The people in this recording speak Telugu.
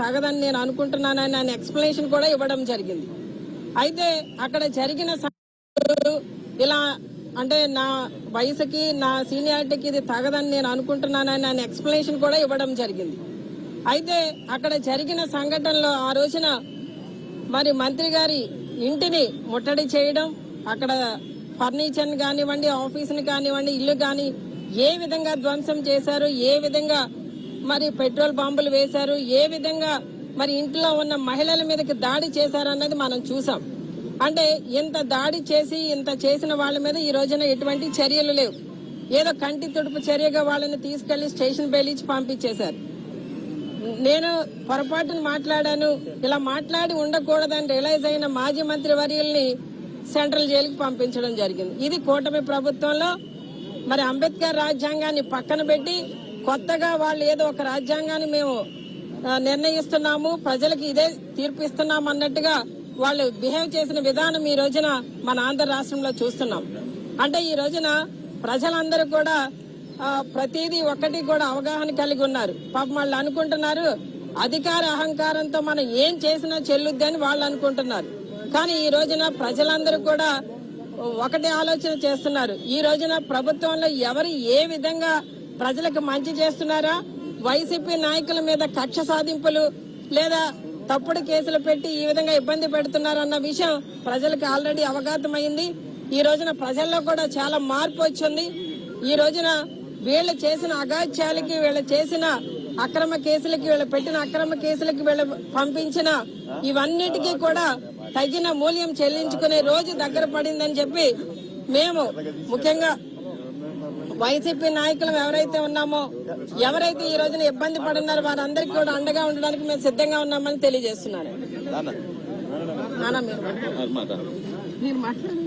తగదని నేను అనుకుంటున్నానని ఆయన ఎక్స్ప్లెనేషన్ కూడా ఇవ్వడం జరిగింది. అయితే అక్కడ జరిగిన ఇలా అంటే నా వయసుకి నా సీనియారిటీకి ఇది తగదని నేను అనుకుంటున్నానని ఆయన ఎక్స్ప్లెనేషన్ కూడా ఇవ్వడం జరిగింది. అయితే అక్కడ జరిగిన సంఘటనలో ఆ రోజున మరి మంత్రి గారి ఇంటిని ముట్టడి చేయడం, అక్కడ ఫర్నిచర్ కానివ్వండి, ఆఫీసుని కానివ్వండి, ఇల్లు కానీ ఏ విధంగా ధ్వంసం చేశారు, ఏ విధంగా మరి పెట్రోల్ బాంబులు వేశారు, ఏ విధంగా మరి ఇంట్లో ఉన్న మహిళల మీదకి దాడి చేశారు అన్నది మనం చూసాం. అంటే ఇంత దాడి చేసి ఇంత చేసిన వాళ్ళ మీద ఈ రోజున ఎటువంటి చర్యలు లేవు. ఏదో కంటి తుడుపు చర్యగా వాళ్ళని తీసుకెళ్లి స్టేషన్ బెయిలిచ్చి పంపించేశారు. నేను పొరపాటును మాట్లాడాను, ఇలా మాట్లాడి ఉండకూడదని రియలైజ్ అయిన మాజీ మంత్రి వర్యుల్ని సెంట్రల్ జైలుకి పంపించడం జరిగింది. ఇది కూటమి ప్రభుత్వంలో మరి అంబేద్కర్ రాజ్యాంగాన్ని పక్కన పెట్టి కొత్తగా వాళ్ళు ఏదో ఒక రాజ్యాంగాన్ని మేము నిర్ణయిస్తున్నాము, ప్రజలకు ఇదే తీర్పు ఇస్తున్నాము అన్నట్టుగా వాళ్ళు బిహేవ్ చేసిన విధానం ఈ రోజున మన ఆంధ్ర రాష్ట్రంలో చూస్తున్నాం. అంటే ఈ రోజున ప్రజలందరూ కూడా ప్రతిదీ ఒక్కటి కూడా అవగాహన కలిగి ఉన్నారు. పాపం వాళ్ళు అనుకుంటున్నారు అధికార అహంకారంతో మనం ఏం చేసినా చెల్లుద్ది అని వాళ్ళు అనుకుంటున్నారు. కానీ ఈ రోజున ప్రజలందరూ కూడా ఒకటి ఆలోచన చేస్తున్నారు. ఈ రోజున ప్రభుత్వంలో ఎవరు ఏ విధంగా ప్రజలకు మంచి చేస్తున్నారా, వైసీపీ నాయకుల మీద కక్ష సాధింపులు లేదా తప్పుడు కేసులు పెట్టి ఈ విధంగా ఇబ్బంది పెడుతున్నారన్న విషయం ప్రజలకు ఆల్రెడీ అవగతమైంది. ఈ రోజున ప్రజల్లో కూడా చాలా మార్పు వచ్చింది. ఈ రోజున వీళ్ళు చేసిన అగాత్యాలకి, వీళ్ళు చేసిన అక్రమ కేసులకి, వీళ్ళు పెట్టిన అక్రమ కేసులకి, వీళ్ళు పంపించిన ఇవన్నిటికీ కూడా తగిన మూల్యం చెల్లించుకునే రోజు దగ్గర పడిందని చెప్పి మేము ముఖ్యంగా వైసీపీ నాయకులు ఎవరైతే ఉన్నామో, ఎవరైతే ఈ రోజున ఇబ్బంది పడున్నారో వారందరికీ కూడా అండగా ఉండడానికి మేము సిద్ధంగా ఉన్నామని తెలియజేస్తున్నారు. మీరు మాట్లాడండి.